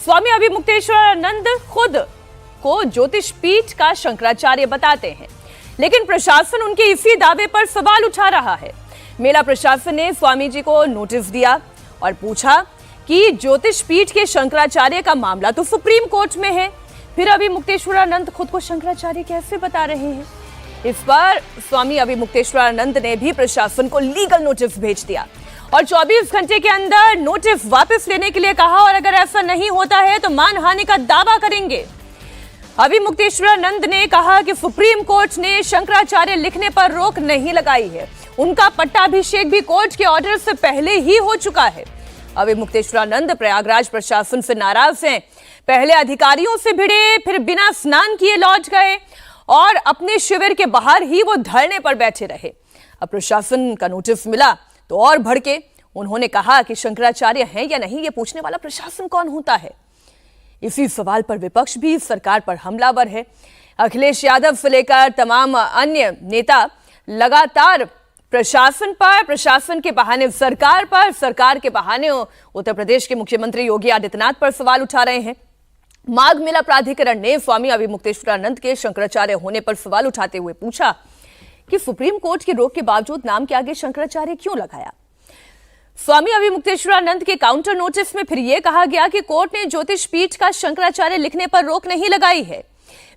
स्वामी अभिमुक्तेश्वरानंद खुद को ज्योतिष पीठ का शंकराचार्य बताते हैं, लेकिन प्रशासन उनके इसी दावे पर सवाल उठा रहा है। मेला प्रशासन ने स्वामी जी को नोटिस दिया और पूछा कि ज्योतिष पीठ के शंकराचार्य का मामला तो सुप्रीम कोर्ट में है, फिर अभिमुक्तेश्वरानंद खुद को शंकराचार्य कैसे बता रहे हैं। इस पर स्वामी अभिमुक्तेश्वरानंद ने भी प्रशासन को लीगल नोटिस भेज दिया और 24 घंटे के अंदर नोटिस वापस लेने के लिए कहा, और अगर ऐसा नहीं होता है तो मानहानि का दावा करेंगे। अभिमुक्तेश्वरानंद ने कहा कि सुप्रीम कोर्ट ने शंकराचार्य लिखने पर रोक नहीं लगाई है, उनका पट्टाभिषेक भी कोर्ट के ऑर्डर से पहले ही हो चुका है। अभिमुक्तेश्वरानंद प्रयागराज प्रशासन से नाराज हैं, पहले अधिकारियों से भिड़े, फिर बिना स्नान किए लौट गए और अपने शिविर के बाहर ही वो धरने पर बैठे रहे। अब प्रशासन का नोटिस मिला तो और भड़के। उन्होंने कहा कि शंकराचार्य हैं या नहीं, ये पूछने वाला प्रशासन कौन होता है। इसी सवाल पर विपक्ष भी सरकार पर हमलावर है। अखिलेश यादव से लेकर तमाम अन्य नेता लगातार प्रशासन पर, प्रशासन के बहाने सरकार पर, सरकार के बहाने उत्तर प्रदेश के मुख्यमंत्री योगी आदित्यनाथ पर सवाल उठा रहे हैं। माघ मेला प्राधिकरण ने स्वामी अभिमुक्तेश्वरानंद के शंकराचार्य होने पर सवाल उठाते हुए पूछा कि सुप्रीम कोर्ट की रोक के बावजूद नाम के आगे शंकराचार्य क्यों लगाया। स्वामी अभिमुक्तेश्वरानंद के काउंटर नोटिस में फिर यह कहा गया कि कोर्ट ने ज्योतिष पीठ का शंकराचार्य लिखने पर रोक नहीं लगाई है।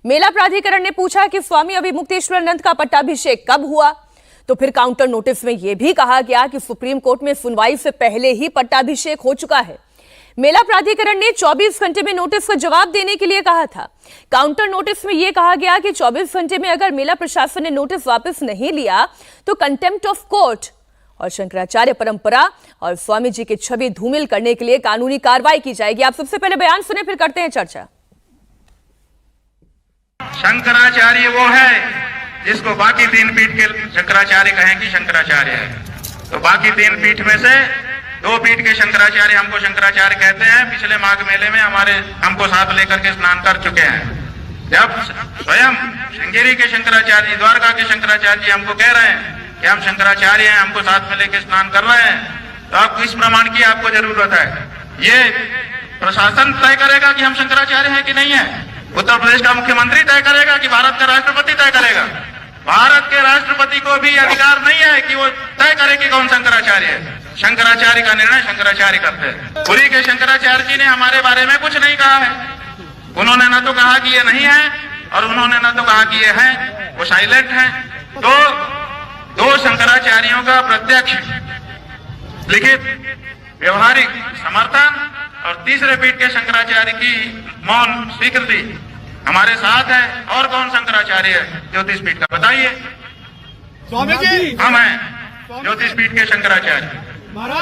मेला प्राधिकरण ने पूछा कि स्वामी अभिमुक्तेश्वरानंद का पट्टाभिषेक कब हुआ, तो फिर काउंटर नोटिस में यह भी कहा गया कि सुप्रीम कोर्ट में सुनवाई से पहले ही पट्टाभिषेक हो चुका है। मेला प्राधिकरण ने 24 घंटे में नोटिस का जवाब देने के लिए कहा था। काउंटर नोटिस में यह कहा गया कि 24 घंटे में अगर मेला प्रशासन ने नोटिस वापस नहीं लिया तो कंटेम्प्ट ऑफ कोर्ट और शंकराचार्य परंपरा और स्वामी जी की छवि धूमिल करने के लिए कानूनी कार्रवाई की जाएगी। आप सबसे पहले बयान सुने, फिर करते हैं चर्चा। शंकराचार्य वो है जिसको बाकी 3 पीठ के शंकराचार्य कहें कि शंकराचार्य है, तो बाकी 3 पीठ में से 2 पीठ के शंकराचार्य हमको शंकराचार्य कहते हैं। पिछले माघ मेले में हमको साथ लेकर के स्नान कर चुके हैं। जब स्वयं श्रृंगेरी के शंकराचार्य जी, द्वारका के शंकराचार्य जी हमको कह रहे हैं कि हम शंकराचार्य हैं, हमको साथ में लेकर स्नान कर रहे हैं, तो आप किस प्रमाण की आपको जरूरत है? ये प्रशासन तय करेगा कि हम शंकराचार्य हैं कि नहीं है। उत्तर प्रदेश का मुख्यमंत्री तय करेगा कि भारत का राष्ट्रपति तय करेगा? भारत के राष्ट्रपति को भी अधिकार नहीं है कि वो तय करे कि कौन शंकराचार्य है। शंकराचार्य का निर्णय शंकराचार्य करते हैं। पुरी के शंकराचार्य जी ने हमारे बारे में कुछ नहीं कहा है। उन्होंने न तो कहा कि ये नहीं है और उन्होंने न तो कहा कि ये है, वो साइलेंट है। तो 2 शंकराचार्यों का प्रत्यक्ष लिखित व्यवहारिक समर्थन और तीसरे पीठ के शंकराचार्य की मौन स्वीकृति हमारे साथ है। और कौन शंकराचार्य है ज्योतिष पीठ का, बताइए। स्वामी जी, हम हैं ज्योतिष पीठ के शंकराचार्य,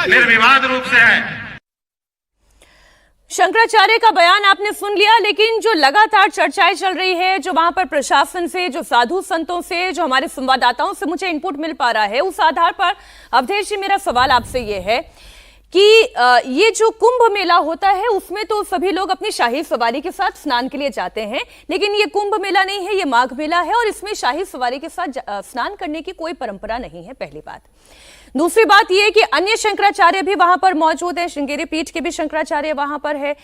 निर्विवाद रूप से हैं। शंकराचार्य का बयान आपने सुन लिया, लेकिन जो लगातार चर्चाएं चल रही है, जो वहां पर प्रशासन से, जो साधु संतों से, जो हमारे संवाददाताओं से मुझे इनपुट मिल पा रहा है, उस आधार पर अवधेश जी मेरा सवाल आपसे ये है कि ये जो कुंभ मेला होता है उसमें तो सभी लोग अपनी शाही सवारी के साथ स्नान के लिए जाते हैं, लेकिन ये कुंभ मेला नहीं है, ये माघ मेला है और इसमें शाही सवारी के साथ स्नान करने की कोई परंपरा नहीं है, पहली बात। दूसरी बात यह कि अन्य शंकराचार्य भी वहां पर मौजूद हैं, श्रृंगेरी पीठ के भी शंकराचार्य वहां पर है,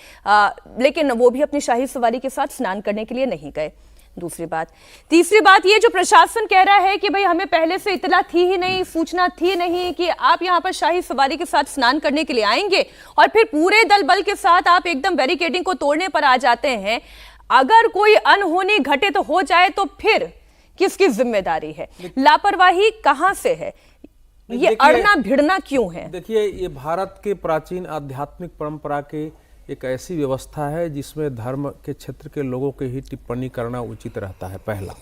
लेकिन वो भी अपनी शाही सवारी के साथ स्नान करने के लिए नहीं गए। दूसरी बात। तीसरी बात ये जो प्रशासन कह रहा है कि भाई हमें पहले से इतला थी ही नहीं, सूचना थी नहीं कि आप यहाँ पर शाही सवारी के साथ स्नान करने के लिए आएंगे और फिर पूरे दल बल के साथ आप एकदम बैरिकेडिंग को तोड़ने पर आ जाते हैं। अगर कोई अनहोनी घटे तो हो जाए तो फिर किसकी जिम्मेदारी है? लापरवाही कहां से है? ये अड़ना भिड़ना क्यों है? देखिए, ये भारत के प्राचीन आध्यात्मिक परंपरा के एक ऐसी व्यवस्था है जिसमें धर्म के क्षेत्र के लोगों के ही टिप्पणी करना उचित रहता है। पहला,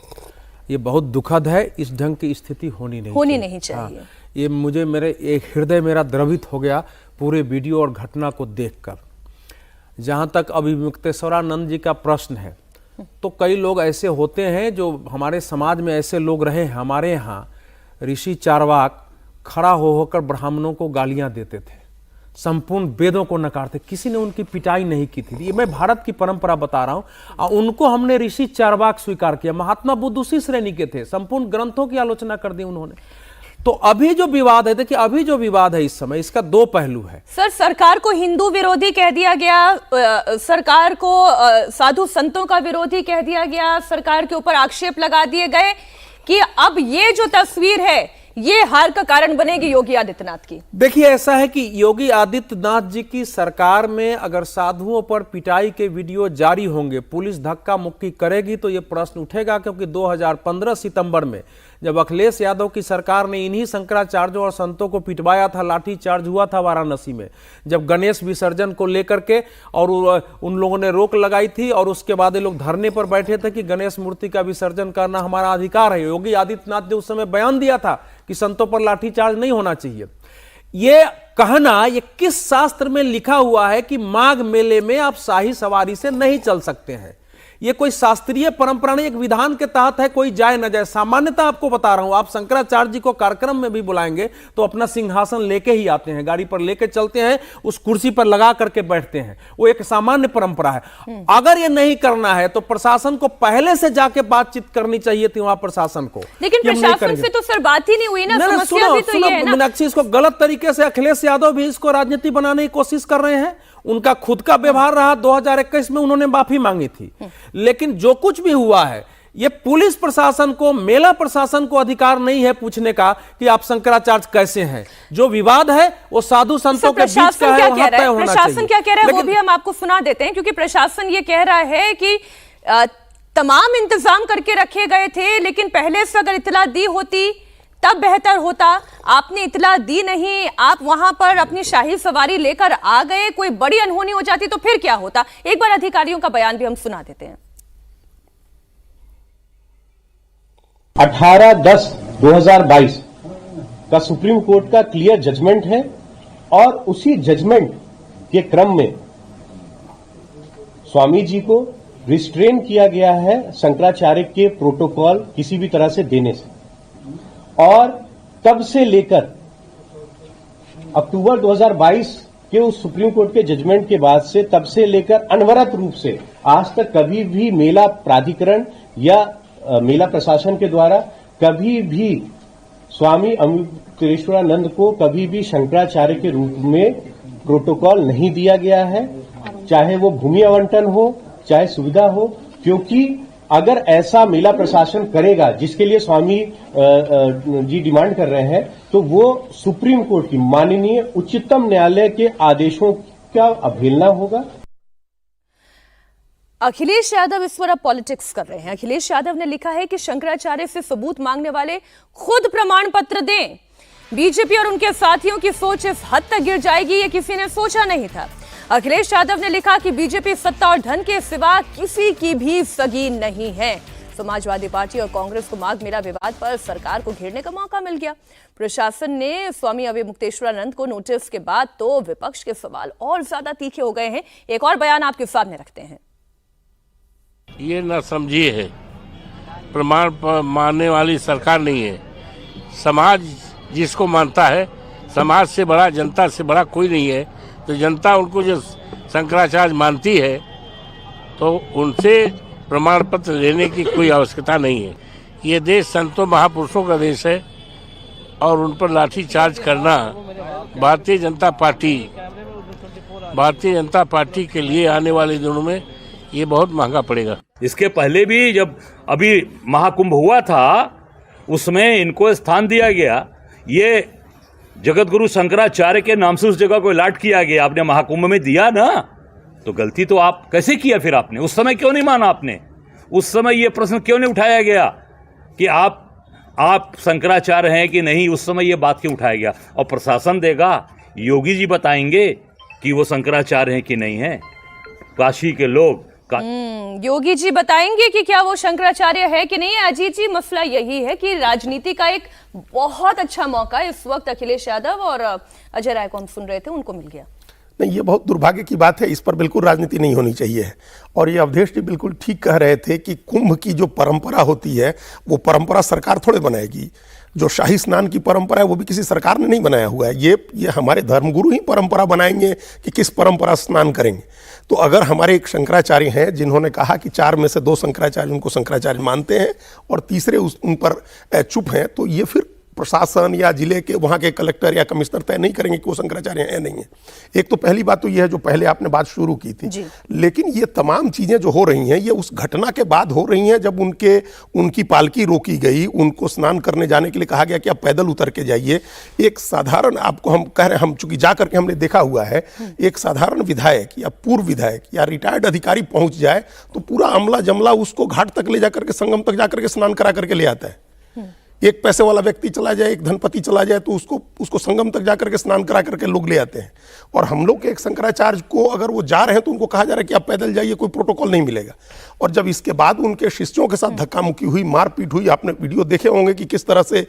ये बहुत दुखद है, इस ढंग की स्थिति होनी नहीं चाहिए। हाँ, ये मेरे एक हृदय मेरा द्रवित हो गया पूरे वीडियो और घटना को देखकर। जहाँ तक अभिमुक्तेश्वरानंद जी का प्रश्न है, तो कई लोग ऐसे होते हैं जो हमारे समाज में ऐसे लोग रहे हैं। हमारे यहाँ ऋषि चारवाक खड़ा होकर ब्राह्मणों को गालियां देते थे, संपूर्ण वेदों को नकारते, किसी ने उनकी पिटाई नहीं की थी। ये मैं भारत की परंपरा बता रहा हूं और उनको हमने ऋषि चारवाक स्वीकार किया। महात्मा बुद्ध उसी श्रेणी के थे, संपूर्ण ग्रंथों की आलोचना कर दी उन्होंने। तो अभी जो विवाद है, देखिए अभी जो विवाद है इस समय, इसका दो पहलू है। सर, सरकार को हिंदू विरोधी कह दिया गया, सरकार को साधु संतों का विरोधी कह दिया गया, सरकार के ऊपर आक्षेप लगा दिए गए कि अब ये जो तस्वीर है ये हार का कारण बनेगी योगी आदित्यनाथ की। देखिए ऐसा है कि योगी आदित्यनाथ जी की सरकार में अगर साधुओं पर पिटाई के वीडियो जारी होंगे, पुलिस धक्का मुक्की करेगी, तो ये प्रश्न उठेगा। क्योंकि 2015 सितंबर में जब अखिलेश यादव की सरकार ने इन्हीं शंकराचार्यों और संतों को पिटवाया था, लाठी चार्ज हुआ था वाराणसी में, जब गणेश विसर्जन को लेकर के, और उन लोगों ने रोक लगाई थी, और उसके बाद ये लोग धरने पर बैठे थे कि गणेश मूर्ति का विसर्जन करना हमारा अधिकार है। योगी आदित्यनाथ ने उस समय बयान दिया था कि संतों पर लाठीचार्ज नहीं होना चाहिए। ये कहना, ये किस शास्त्र में लिखा हुआ है कि माघ मेले में आप शाही सवारी से नहीं चल सकते हैं? ये कोई शास्त्रीय परंपरा नहीं, एक विधान के तहत है, कोई जाए न जाए। सामान्यतः आपको बता रहा हूं, आप शंकराचार्य जी को कार्यक्रम में भी बुलाएंगे तो अपना सिंहासन लेके ही आते हैं, गाड़ी पर लेके चलते हैं, उस कुर्सी पर लगा करके बैठते हैं। वो एक सामान्य परंपरा है। अगर ये नहीं करना है तो प्रशासन को पहले से जाके बातचीत करनी चाहिए थी वहां प्रशासन को। लेकिन प्रशासन से तो सर बात ही नहीं हुई ना, समस्या भी तो ये है ना। मीनाक्षी, इसको गलत तरीके से अखिलेश यादव भी इसको राजनीति बनाने की कोशिश कर रहे हैं। उनका खुद का व्यवहार रहा, 2021 में उन्होंने माफी मांगी थी, लेकिन जो कुछ भी हुआ है, ये पुलिस प्रशासन को, मेला प्रशासन को अधिकार नहीं है पूछने का कि आप शंकराचार्य कैसे हैं। जो विवाद है वो साधु संतों के बीच का है, वहां तय होना चाहिए। प्रशासन क्या कह रहा है वो भी हम आपको सुना देते हैं, क्योंकि प्रशासन ये कह रहा है कि तमाम इंतजाम करके रखे गए थे, लेकिन पहले से अगर इत्तला दी होती तब बेहतर होता। आपने इत्तला दी नहीं, आप वहां पर अपनी शाही सवारी लेकर आ गए, कोई बड़ी अनहोनी हो जाती तो फिर क्या होता। एक बार अधिकारियों का बयान भी हम सुना देते हैं। 18/10/2022 का सुप्रीम कोर्ट का क्लियर जजमेंट है, और उसी जजमेंट के क्रम में स्वामी जी को रिस्ट्रेन किया गया है शंकराचार्य के प्रोटोकॉल किसी भी तरह से देने से। और तब से लेकर अक्टूबर 2022 के उस सुप्रीम कोर्ट के जजमेंट के बाद से, तब से लेकर अनवरत रूप से आज तक कभी भी मेला प्राधिकरण या मेला प्रशासन के द्वारा कभी भी स्वामी अमृतेश्वरानंद को कभी भी शंकराचार्य के रूप में प्रोटोकॉल नहीं दिया गया है, चाहे वो भूमि आवंटन हो, चाहे सुविधा हो। क्योंकि अगर ऐसा मेला प्रशासन करेगा जिसके लिए स्वामी जी डिमांड कर रहे हैं, तो वो सुप्रीम कोर्ट की माननीय उच्चतम न्यायालय के आदेशों का अवहेलना होगा। अखिलेश यादव इस पर अब पॉलिटिक्स कर रहे हैं। अखिलेश यादव ने लिखा है कि शंकराचार्य से सबूत मांगने वाले खुद प्रमाण पत्र दें। बीजेपी और उनके साथियों की सोच इस हद तक गिर जाएगी, ये किसी ने सोचा नहीं था। अखिलेश यादव ने लिखा कि बीजेपी सत्ता और धन के सिवा किसी की भी सगी नहीं है। समाजवादी पार्टी और कांग्रेस को माघ मेला विवाद पर सरकार को घेरने का मौका मिल गया। प्रशासन ने स्वामी अवधूतेश्वरानंद को नोटिस के बाद तो विपक्ष के सवाल और ज्यादा तीखे हो गए हैं। एक और बयान आपके सामने रखते हैं। ये ना समझिए है, प्रमाण मानने वाली सरकार नहीं है। समाज जिसको मानता है, समाज से बड़ा, जनता से बड़ा कोई नहीं है। तो जनता उनको जो शंकराचार्य मानती है, तो उनसे प्रमाण पत्र लेने की कोई आवश्यकता नहीं है। ये देश संतों महापुरुषों का देश है, और उन पर लाठी चार्ज करना भारतीय जनता पार्टी के लिए आने वाले दिनों में ये बहुत महंगा पड़ेगा। इसके पहले भी जब अभी महाकुंभ हुआ था, उसमें इनको स्थान दिया गया। ये जगत गुरु शंकराचार्य के नाम से उस जगह को अलॉट किया गया, आपने महाकुंभ में दिया ना, तो गलती तो आप कैसे किया फिर आपने? उस समय क्यों नहीं माना आपने? उस समय ये प्रश्न क्यों नहीं उठाया गया कि आप शंकराचार्य हैं कि नहीं? उस समय ये बात क्यों उठाया गया? और प्रशासन देगा, योगी जी बताएंगे कि वो शंकराचार्य हैं कि नहीं है। काशी के लोग योगी जी बताएंगे कि क्या वो शंकराचार्य है कि नहीं है। अजीत जी, मसला यही है कि राजनीति का एक बहुत अच्छा मौका इस वक्त अखिलेश यादव और अजय राय को हम सुन रहे थे, उनको मिल गया। नहीं, ये बहुत दुर्भाग्य की बात है। इस पर बिल्कुल राजनीति नहीं होनी चाहिए। और ये अवधेश जी बिल्कुल ठीक कह रहे थे कि कुंभ की जो परंपरा होती है, वो परंपरा सरकार थोड़े बनाएगी। जो शाही स्नान की परंपरा है वो भी किसी सरकार ने नहीं बनाया हुआ है। ये हमारे धर्मगुरु ही परंपरा बनाएंगे कि किस परंपरा स्नान करेंगे। तो अगर हमारे एक शंकराचार्य हैं जिन्होंने कहा कि 4 में से 2 शंकराचार्य उनको शंकराचार्य मानते हैं और तीसरे उन पर चुप हैं, तो ये फिर प्रशासन या जिले के वहाँ के कलेक्टर या कमिश्नर तय नहीं करेंगे कि वो शंकराचार्य हैं या नहीं है। एक तो पहली बात तो ये है जो पहले आपने बात शुरू की थी, लेकिन ये तमाम चीज़ें जो हो रही हैं ये उस घटना के बाद हो रही हैं जब उनकी पालकी रोकी गई, उनको स्नान करने जाने के लिए कहा गया कि आप पैदल उतर के जाइए। एक साधारण, आपको हम कह रहे हैं, हम चूंकि जा करके हमने देखा हुआ है, एक साधारण विधायक या पूर्व विधायक या रिटायर्ड अधिकारी पहुंच जाए तो पूरा अमला जमला उसको घाट तक ले जाकर के, संगम तक जाकर के स्नान करा करके ले आता है। एक पैसे वाला व्यक्ति चला जाए, एक धनपति चला जाए तो उसको संगम तक जाकर के स्नान करा करके लोग ले आते हैं। और हम लोग के एक शंकराचार्य को अगर वो जा रहे हैं तो उनको कहा जा रहा है कि आप पैदल जाइए, कोई प्रोटोकॉल नहीं मिलेगा। और जब इसके बाद उनके शिष्यों के साथ धक्का मुक्की हुई, मारपीट हुई, आपने वीडियो देखे होंगे कि किस तरह से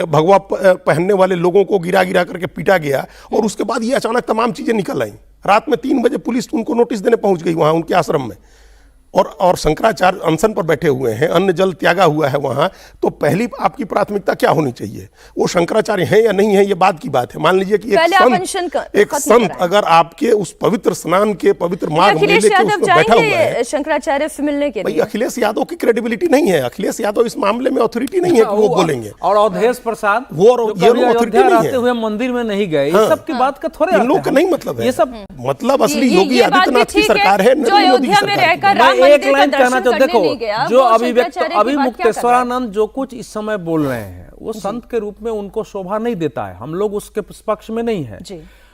भगवा पहनने वाले लोगों को गिरा गिरा करके पीटा गया। और उसके बाद ये अचानक तमाम चीजें निकल आई। रात में 3 बजे पुलिस उनको नोटिस देने पहुंच गई वहां उनके आश्रम में, और शंकराचार्य अनशन पर बैठे हुए हैं, अन्न जल त्यागा हुआ है वहां। तो पहली आपकी प्राथमिकता क्या होनी चाहिए? वो शंकराचार्य हैं या नहीं है, ये बात की बात है। मान लीजिए कि एक संत अगर आपके उस पवित्र स्नान के पवित्र मार्ग मेले के उसमें बैठा हुआ है, शंकराचार्य से मिलने के लिए अखिलेश यादव की क्रेडिबिलिटी नहीं है। अखिलेश यादव इस मामले में अथॉरिटी नहीं है कि वो बोलेंगे। और अवधेश प्रसाद वो अथॉरिटी नहीं है, हुए मंदिर में नहीं गए, ये सब की बात का थोड़े इन लोग का नहीं मतलब है। ये सब मतलब असली योगी आदित्यनाथ की सरकार है, नरेंद्र मोदी की सरकार है। एक लाइन कहना तो देखो, जो अभी मुक्तेश्वरानंद जो कुछ इस समय बोल रहे हैं वो संत के रूप में उनको शोभा नहीं देता है, हम लोग उसके पक्ष में नहीं है।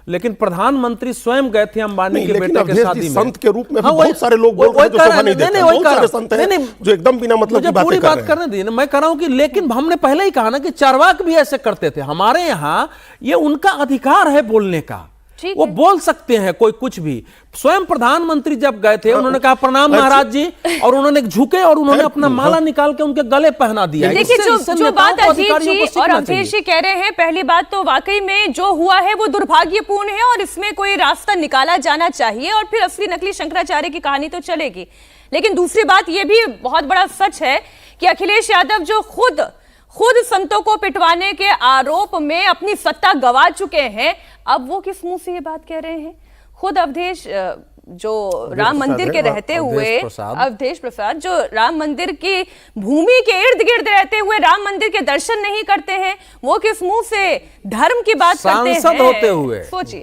लेकिन प्रधानमंत्री स्वयं गए थे अंबानी के बेटे के शादी में, संत के रूप में बहुत सारे लोग बोल रहे हैं जो शोभा नहीं देते हैं। बहुत सारे संत हैं जो एकदम बिना मतलब की बातें कर रहे हैं। करने दीजिए, मैं कह रहा हूं कि लेकिन हमने पहले ही कहा ना कि चारवाक भी ऐसे करते थे। हमारे यहाँ ये उनका अधिकार है बोलने का, वो बोल सकते हैं कोई कुछ भी। स्वयं प्रधानमंत्री जब गए थे उन्होंने कहा प्रणाम महाराज जी, और उन्होंने झुके और उन्होंने अपना माला निकाल के उनके गले पहना दिया। देखिए जो बात अजीत जी और अवधेश जी कह रहे हैं, पहली बात तो वाकई में जो हुआ है वो दुर्भाग्यपूर्ण है और इसमें कोई रास्ता निकाला जाना चाहिए और फिर असली नकली शंकराचार्य की कहानी तो चलेगी। लेकिन दूसरी बात ये भी बहुत बड़ा सच है कि अखिलेश यादव जो खुद संतों को पिटवाने के आरोप में अपनी सत्ता गंवा चुके हैं, अब वो किस मुंह से ये बात कह रहे हैं? खुद अवधेश जो राम मंदिर के रहते हुए, अवधेश प्रसाद जो राम मंदिर की भूमि के इर्द गिर्द रहते हुए राम मंदिर के दर्शन नहीं करते हैं, वो किस मुंह से धर्म की बात करते हैं? सांसद होते हुए सोचिए।